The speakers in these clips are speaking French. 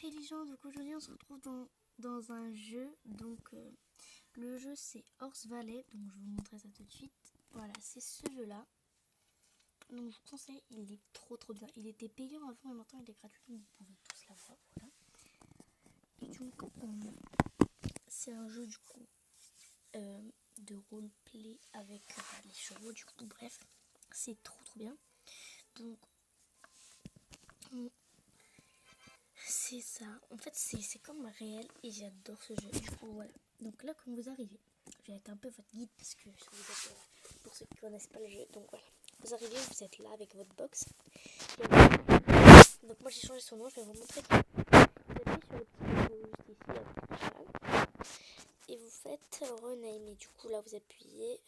Hey les gens, donc aujourd'hui on se retrouve dans un jeu. Le jeu c'est Horse Valley, donc je vais vous montrer ça tout de suite. Voilà, c'est ce jeu là. Donc je vous conseille, il est trop bien. Il était payant avant et maintenant il est gratuit, donc vous pouvez tous l'avoir. Voilà. Et donc c'est un jeu du coup de roleplay avec les chevaux du coup, bref. C'est trop bien. Donc c'est ça, en fait c'est comme réel et j'adore ce jeu. Du coup voilà, donc là comme vous arrivez, je vais être un peu votre guide parce que vous êtes, pour ceux qui ne connaissent pas le jeu, donc voilà. Vous arrivez, vous êtes là avec votre box. Donc moi j'ai changé son nom, je vais vous montrer. Vous appuyez sur le petit logo juste ici avec le cheval. Et vous faites rename et du coup là vous appuyez.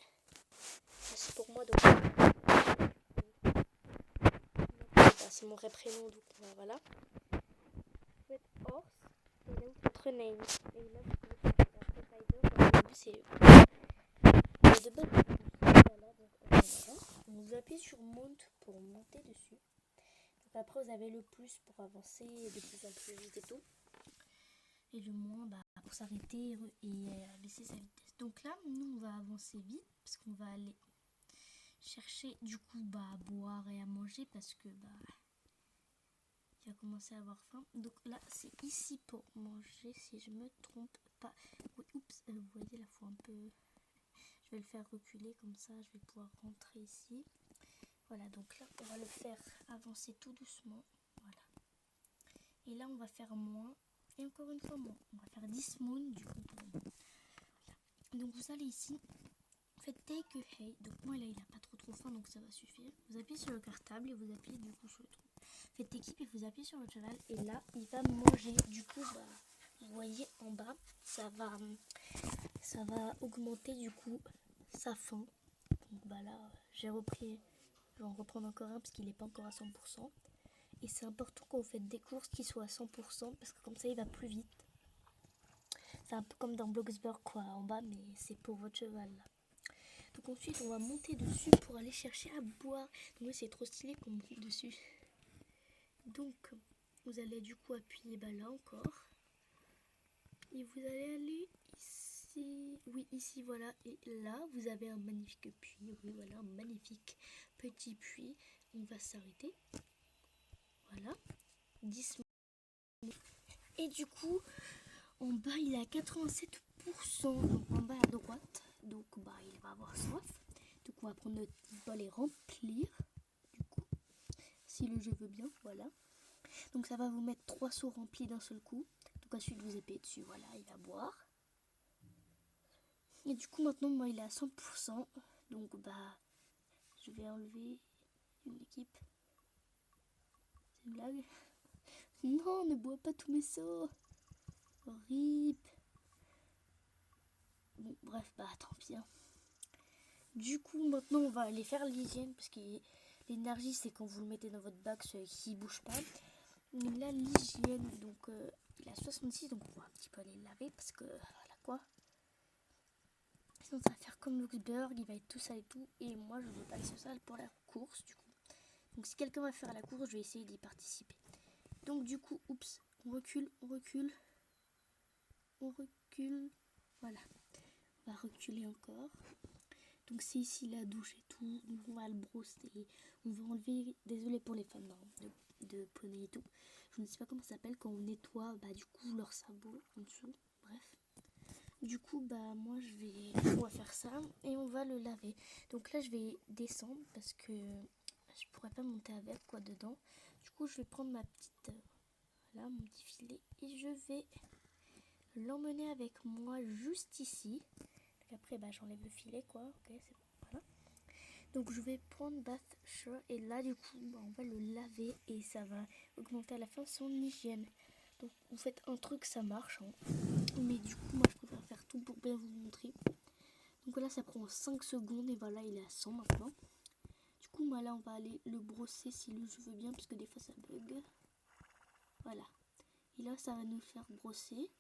C'est pour moi donc c'est mon vrai prénom donc voilà. Vous faites horse. Et là vous faites rename. Et là vous pouvez faire après rider. Au début c'est de bonnes réponses. Voilà, donc voilà. Vous appuyez sur mount pour monter dessus. Donc après vous avez le plus pour avancer de plus en plus vite et tout. Et le moins pour s'arrêter et baisser sa vitesse. Donc là nous on va avancer vite parce qu'on va aller chercher du coup à boire et à manger parce que il va commencer à avoir faim. Donc là c'est ici pour manger si je me trompe pas. Oui, oups, vous voyez là faut un peu. Je vais le faire reculer comme ça je vais pouvoir rentrer ici. Voilà, donc là on va le faire avancer tout doucement. Voilà. Et là on va faire moins. Et encore une fois moins. On va faire 10 moon du coup pour moi. Voilà. Donc vous allez ici. Faites take a hay. Donc moi là il n'a pas trop faim donc ça va suffire. Vous appuyez sur le cartable et vous appuyez du coup sur le truc. Faites équipe et vous appuyez sur le cheval. Et là il va manger. Du coup vous voyez en bas ça va augmenter du coup sa faim. Donc là j'ai repris. Je vais en reprendre encore un parce qu'il n'est pas encore à 100%. Et c'est important quand vous faites des courses qu'il soit à 100% parce que comme ça il va plus vite. C'est un peu comme dans Bloxburg quoi en bas mais c'est pour votre cheval là. Donc ensuite on va monter dessus pour aller chercher à boire. Donc oui, c'est trop stylé qu'on monte dessus. Donc vous allez du coup appuyer là encore. Et vous allez aller ici. Oui ici voilà. Et là vous avez un magnifique puits. Oui voilà un magnifique petit puits. On va s'arrêter. Voilà. 10 minutes. Et du coup en bas il est à 87%. Donc en bas à droite. Donc il va avoir soif. Donc on va prendre notre bol et remplir. Du coup, si le jeu veut bien, voilà. Donc ça va vous mettre 3 seaux remplis d'un seul coup. Donc ensuite vous épée dessus, voilà, il va boire. Et du coup maintenant moi il est à 100%. Donc je vais enlever une équipe. C'est une blague. Non, ne bois pas tous mes seaux. Horrible. Bon bref, tant pis. Hein. Du coup maintenant on va aller faire l'hygiène parce que l'énergie c'est quand vous le mettez dans votre bac qui bouge pas. Là l'hygiène donc il a 66 donc on va un petit peu aller le laver parce que voilà quoi. Sinon ça va faire comme Luxburg, il va être tout sale et tout et moi je veux pas laisser sale pour la course du coup. Donc si quelqu'un va faire la course je vais essayer d'y participer. Donc du coup oups on recule, voilà. On va reculer encore. Donc c'est ici la douche et tout, donc on va le brosser, on va enlever, désolé pour les femmes de poney et tout, je ne sais pas comment ça s'appelle quand on nettoie du coup leur sabot en dessous, bref. Du coup moi on va faire ça et on va le laver. Donc là je vais descendre parce que je pourrais pas monter avec quoi dedans. Du coup je vais prendre ma petite, voilà mon petit filet et je vais l'emmener avec moi juste ici. Après j'enlève le filet quoi, ok c'est bon, voilà. Donc je vais prendre bath shirt et là du coup on va le laver et ça va augmenter à la fin son hygiène. Donc vous faites un truc ça marche hein. Mais du coup moi je préfère faire tout pour bien vous montrer. Donc là ça prend 5 secondes et voilà il est à 100 maintenant. Du coup moi là on va aller le brosser si le jeu veut bien parce que des fois ça bug. Voilà. Et là ça va nous faire brosser.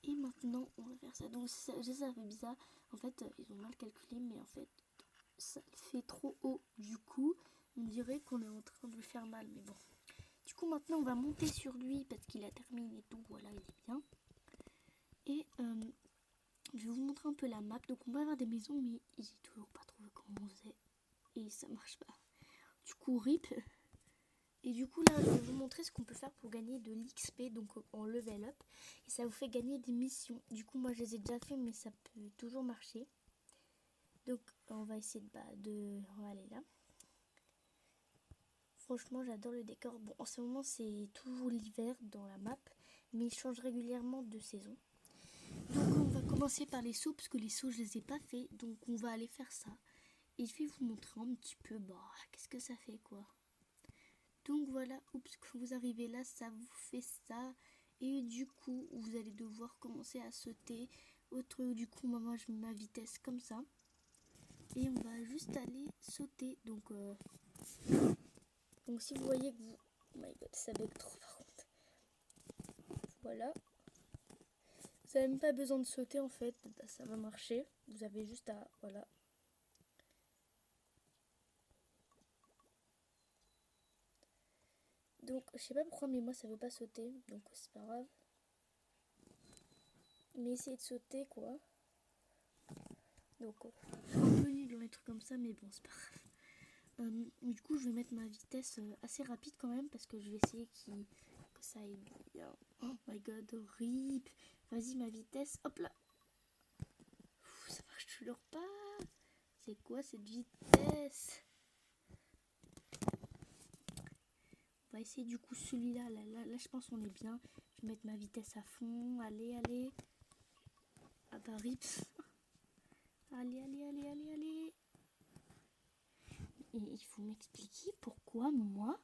Et maintenant on va faire ça. Donc ça fait bizarre. En fait ils ont mal calculé mais en fait ça fait trop haut. Du coup on dirait qu'on est en train de le faire mal. Mais bon. Du coup maintenant on va monter sur lui parce qu'il a terminé tout, voilà il est bien. Et je vais vous montrer un peu la map. Donc on va avoir des maisons mais j'ai toujours pas trouvé comment on faisait et ça marche pas. Du coup rip. Et du coup là je vais vous montrer ce qu'on peut faire pour gagner de l'XP, donc en level up. Et ça vous fait gagner des missions. Du coup moi je les ai déjà fait mais ça peut toujours marcher. Donc on va essayer on va aller là. Franchement j'adore le décor. Bon en ce moment c'est toujours l'hiver dans la map, mais il change régulièrement de saison. Donc on va commencer par les sauts parce que les sauts je les ai pas fait. Donc on va aller faire ça. Et je vais vous montrer un petit peu qu'est-ce que ça fait quoi. Donc voilà, oups, quand vous arrivez là, ça vous fait ça. Et du coup, vous allez devoir commencer à sauter. Du coup, moi je mets ma vitesse comme ça. Et on va juste aller sauter. Donc si vous voyez que vous... Oh my god, ça bug trop par contre. Voilà. Vous n'avez même pas besoin de sauter en fait. Ça va marcher. Vous avez juste à... Voilà. Donc, je sais pas pourquoi, mais moi ça veut pas sauter. Donc, c'est pas grave. Mais essayez de sauter quoi. Donc, je suis un peu nulle dans les trucs comme ça, mais bon, c'est pas grave. Du coup, je vais mettre ma vitesse assez rapide quand même parce que je vais essayer que ça aille bien. Oh my god, rip. Vas-y, ma vitesse. Hop là. Ça marche toujours pas. C'est quoi cette vitesse? On va essayer du coup celui-là. Là, je pense qu'on est bien. Je vais mettre ma vitesse à fond. Allez, allez. Ah bah, rip. Allez, allez, allez, allez, allez. Et il faut m'expliquer pourquoi moi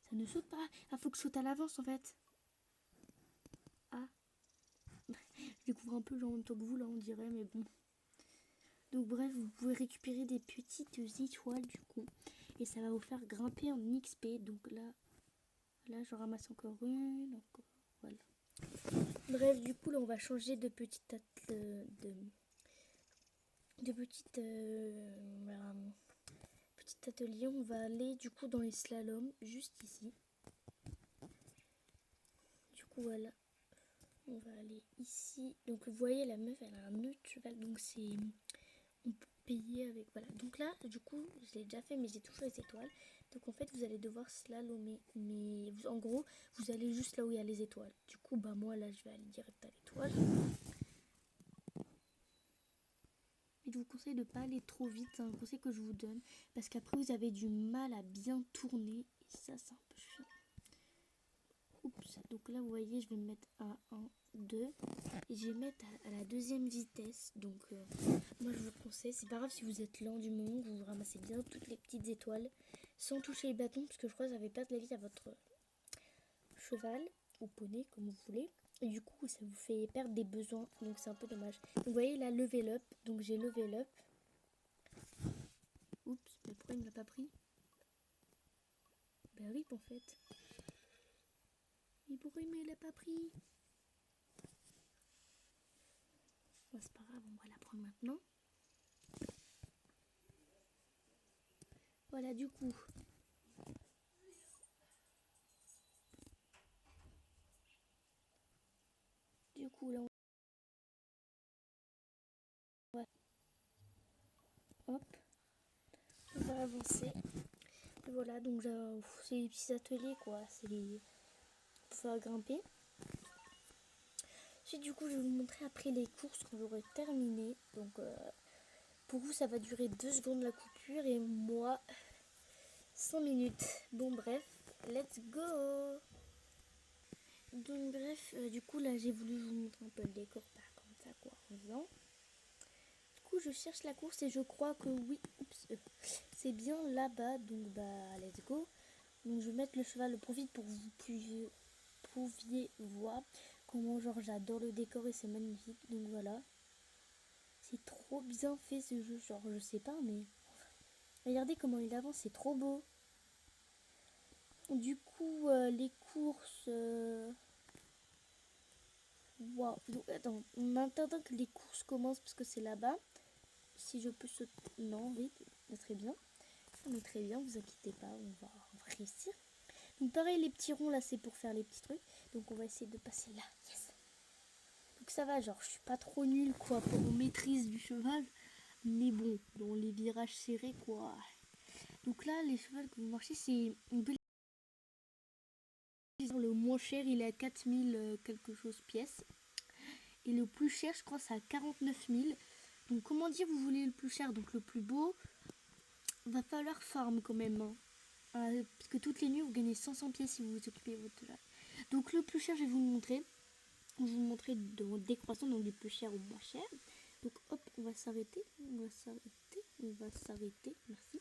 ça ne saute pas. Ah, faut que je saute à l'avance en fait. Ah. Je découvre un peu genre en même temps que vous là on dirait, mais bon. Donc bref, vous pouvez récupérer des petites étoiles du coup. Et ça va vous faire grimper en XP. Donc là je ramasse encore une. Donc voilà. Bref, du coup là on va changer de petite petit atelier. On va aller du coup dans les slaloms, juste ici. Du coup voilà. On va aller ici. Donc vous voyez la meuf elle a un nœud de cheval. Donc c'est... On peut payer avec... Voilà. Donc là du coup je l'ai déjà fait mais j'ai toujours les étoiles. Donc en fait vous allez devoir slalomer. Mais en gros vous allez juste là où il y a les étoiles. Du coup bah moi là je vais aller direct à l'étoile. Je vous conseille de ne pas aller trop vite, c'est un conseil que je vous donne. Parce qu'après vous avez du mal à bien tourner. Et ça c'est un peu chiant. Oups, donc là vous voyez je vais me mettre à 1, 2 et je vais mettre à la deuxième vitesse. Donc moi je vous conseille, c'est pas grave si vous êtes lent du moment, vous ramassez bien toutes les petites étoiles sans toucher les bâtons parce que je crois que ça va perdre la vie à votre cheval ou poney comme vous voulez. Et du coup ça vous fait perdre des besoins, donc c'est un peu dommage. Donc vous voyez là level up, donc j'ai level up. Oups, mais pourquoi il ne l'a pas pris? Ben oui en fait. Mais pourquoi il ne l'a pas pris? Bon, c'est pas grave, on va la prendre maintenant. Voilà, du coup. Là, on va... Hop. On va avancer. Et voilà, donc c'est les petits ateliers, quoi. C'est les... pour faire grimper. Ensuite, du coup, je vais vous montrer après les courses quand j'aurai terminé. Donc, pour vous, ça va durer 2 secondes la coupure et moi, 5 minutes. Bon, bref, let's go! Donc, bref, du coup, là, j'ai voulu vous montrer un peu le décor, pas comme ça, quoi, en faisant. Du coup, je cherche la course et je crois que oui, c'est bien là-bas. Donc, bah, let's go. Donc, je vais mettre le cheval au profit pour que vous pouviez voir comment, genre, j'adore le décor et c'est magnifique. Donc, voilà. C'est trop bien fait ce jeu. Genre, je sais pas, mais regardez comment il avance, c'est trop beau. Du coup, les courses. Waouh. Donc, attends, en attendant que les courses commencent, parce que c'est là-bas. Si je peux sauter. Non, oui, très bien. On est très bien, vous inquiétez pas, on va réussir. Donc pareil, les petits ronds là, c'est pour faire les petits trucs. Donc on va essayer de passer là. Yes. Donc ça va, genre je suis pas trop nulle quoi pour maîtrise du cheval. Mais bon, dans les virages serrés quoi. Donc là, les chevals que vous marchez, c'est... Le moins cher, il est à 4000 quelque chose pièces. Et le plus cher, je crois, c'est à 49 000. Donc comment dire, vous voulez le plus cher? Donc le plus beau, va falloir farm quand même. Hein. Parce que toutes les nuits, vous gagnez 500 pièces si vous vous occupez de votre cheval. Donc le plus cher, je vais vous le montrer. Je vais vous montrer dans décroissant, donc les plus chers ou moins chers. Donc hop, on va s'arrêter, merci.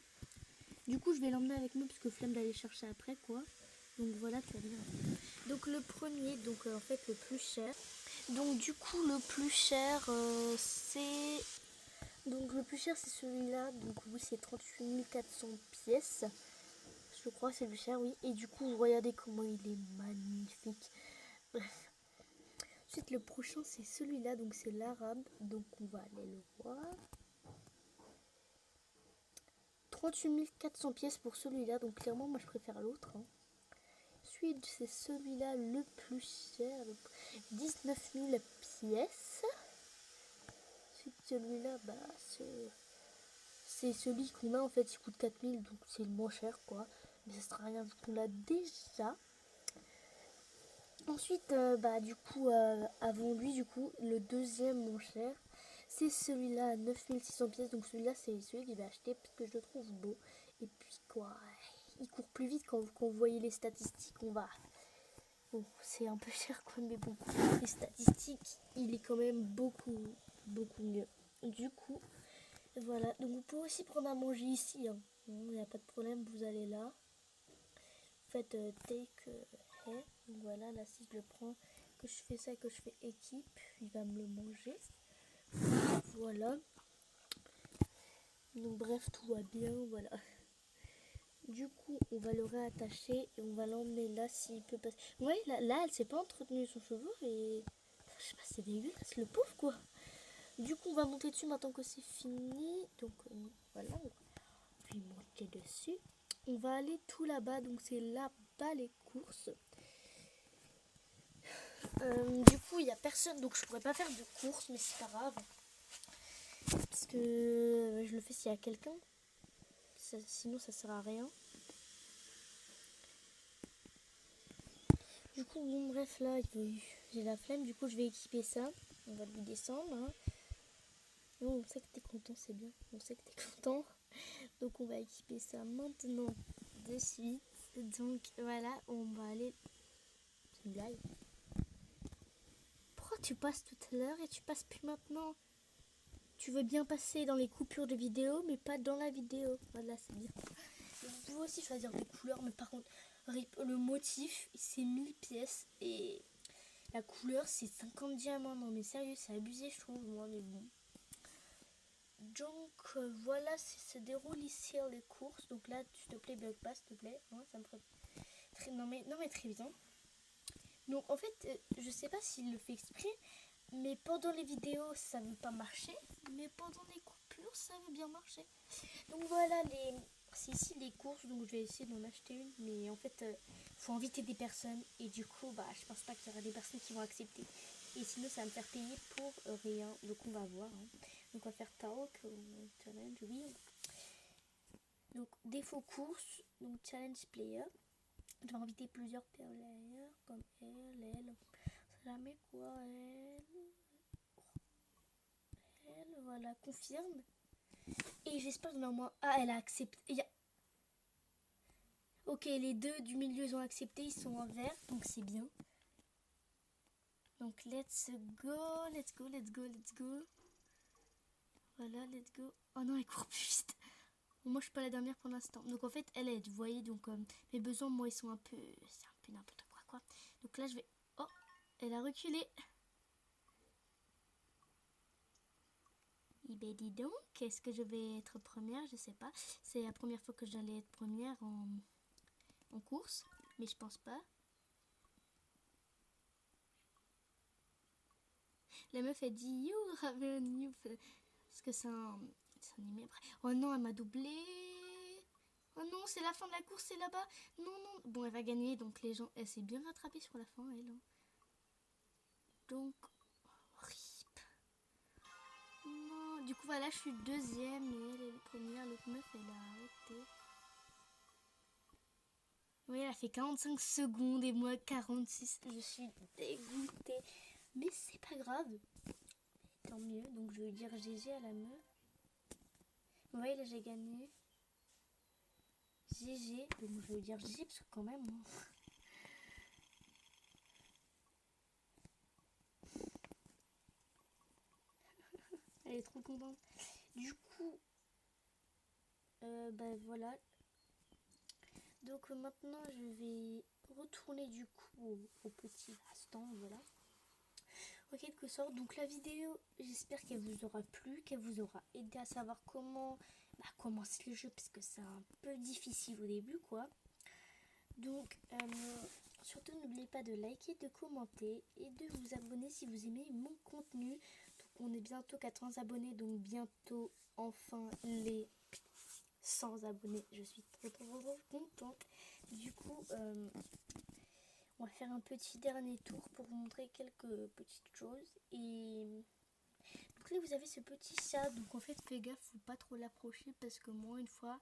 Du coup, je vais l'emmener avec moi parce que flemme d'aller chercher après quoi. Donc voilà, tu as bien. Donc le premier, donc en fait le plus cher. Donc du coup le plus cher c'est... Donc le plus cher c'est celui-là. Donc oui, c'est 38 400 pièces. Je crois que c'est le plus cher, oui. Et du coup, regardez comment il est magnifique. Bref. Ensuite, le prochain, c'est celui-là. Donc, c'est l'arabe. Donc, on va aller le voir. 38 400 pièces pour celui-là. Donc, clairement, moi, je préfère l'autre. Hein. Ensuite, c'est celui-là le plus cher. 19 000 pièces. Ensuite, celui-là, bah, c'est celui qu'on a, en fait. Il coûte 4000. Donc, c'est le moins cher, quoi. Mais ça sera rien vu qu'on l'a déjà. Ensuite, bah, du coup, avant lui, du coup, le deuxième moins cher, c'est celui-là à 9600 pièces. Donc celui-là, c'est celui que je vais acheter parce que je le trouve beau. Et puis quoi, il court plus vite quand vous voyez les statistiques. On va... Bon, c'est un peu cher quoi, mais bon, les statistiques, il est quand même beaucoup mieux. Du coup, voilà. Donc vous pouvez aussi prendre à manger ici. Hein. Il n'y a pas de problème, vous allez là. Vous faites take hair. Donc voilà, là si je le prends, que je fais ça et que je fais équipe, il va me le manger. Voilà. Donc bref, tout va bien, voilà. Du coup, on va le réattacher et on va l'emmener là s'il peut passer. Vous voyez, là elle s'est pas entretenue son cheveu et... Enfin, je sais pas, c'est dégueulasse, le pauvre quoi. Du coup, on va monter dessus maintenant que c'est fini. Donc voilà, on va lui monter dessus. On va aller tout là-bas, donc c'est là-bas les courses. Du coup, il n'y a personne, donc je pourrais pas faire de courses, mais c'est pas grave. Parce que je le fais s'il y a quelqu'un. Sinon, ça sert à rien. Du coup, bon, bref, là, j'ai la flemme. Du coup, je vais équiper ça. On va lui descendre. Hein. Non, on sait que t'es content, c'est bien. On sait que t'es content. Donc, on va équiper ça maintenant de suite. Donc, voilà, on va aller... C'est une blague. Pourquoi tu passes tout à l'heure et tu passes plus maintenant? Tu veux bien passer dans les coupures de vidéo, mais pas dans la vidéo. Voilà, c'est bien. Vous pouvez aussi choisir des couleurs, mais par contre, le motif, c'est 1000 pièces et la couleur, c'est 50 diamants. Non, mais sérieux, c'est abusé, je trouve. Moi, mais bon. Donc, voilà, se déroule ici les courses. Donc là, s'il te plaît, bloque pas, s'il te plaît. Hein, ça me ferait... Non, mais très bien. Donc, en fait, je sais pas s'il le fait exprès, mais pendant les vidéos, ça veut pas marcher. Mais pendant les coupures, ça veut bien marcher. Donc, voilà, c'est ici les courses. Donc, je vais essayer d'en acheter une. Mais en fait, faut inviter des personnes. Et du coup, bah, je pense pas qu'il y aura des personnes qui vont accepter. Et sinon, ça va me faire payer pour rien. Donc, on va voir. Hein. Donc, on va faire talk, challenge, oui. Donc, défaut course. Donc, challenge player. Je vais inviter plusieurs players comme elle. Jamais quoi, elle, voilà, confirme. Et j'espère que normalement, elle a accepté. Ok, les deux du milieu ils ont accepté, ils sont en vert, donc c'est bien. Donc let's go. Voilà, let's go. Oh non, elle court plus vite. Moi je suis pas la dernière pour l'instant. Donc en fait, elle est, vous voyez, donc mes besoins, moi ils sont un peu... C'est un peu n'importe quoi. Donc là je vais... Oh, elle a reculé. Et ben dis donc, est-ce que je vais être première? Je sais pas. C'est la première fois que j'allais être première en course, mais je pense pas. La meuf a dit you Raven, you. Parce que c'est un animé après. Oh non, elle m'a doublé. Oh non, c'est la fin de la course, c'est là-bas. Non, non. Bon, elle va gagner, donc les gens... Elle s'est bien rattrapée sur la fin, elle. Hein. Donc... RIP. Non, du coup, voilà, je suis deuxième et elle est première. L'autre meuf, elle a arrêté. Oui, elle a fait 45 secondes et moi 46. Je suis dégoûtée. Mais c'est pas grave. Tant mieux. Donc je vais dire GG à la meuf. Vous voyez, là j'ai gagné. GG. Donc je vais dire GG parce que quand même... Hein. Elle est trop contente. Du coup... bah voilà. Donc maintenant je vais retourner du coup au petit instant. Voilà. En quelque sorte, donc la vidéo, j'espère qu'elle vous aura plu, qu'elle vous aura aidé à savoir comment commencer le jeu, parce que c'est un peu difficile au début, quoi. Donc, surtout n'oubliez pas de liker, de commenter et de vous abonner si vous aimez mon contenu. Donc, on est bientôt 80 abonnés, donc bientôt, enfin, les 100 abonnés. Je suis trop contente. Du coup, on va faire un petit dernier tour pour vous montrer quelques petites choses. Et donc là, vous avez ce petit chat. Donc en fait, fais gaffe, faut pas trop l'approcher parce que moi, une fois,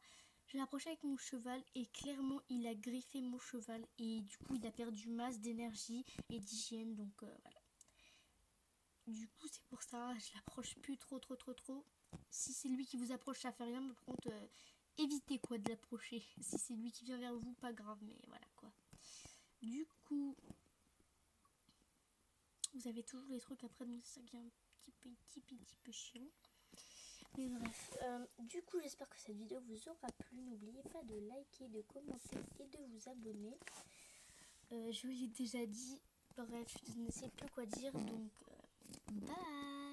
je l'ai approché avec mon cheval et clairement, il a griffé mon cheval. Et du coup, il a perdu masse d'énergie et d'hygiène. Donc voilà. Du coup, c'est pour ça, je l'approche plus trop. Si c'est lui qui vous approche, ça fait rien. Mais par contre, évitez quoi de l'approcher. Si c'est lui qui vient vers vous, pas grave. Mais voilà quoi. Du coup... Vous avez toujours les trucs après, donc c'est ça qui est un petit peu chiant. Mais bref, du coup j'espère que cette vidéo vous aura plu. N'oubliez pas de liker, de commenter et de vous abonner. Je vous l'ai déjà dit. Bref, je ne sais plus quoi dire, donc bye.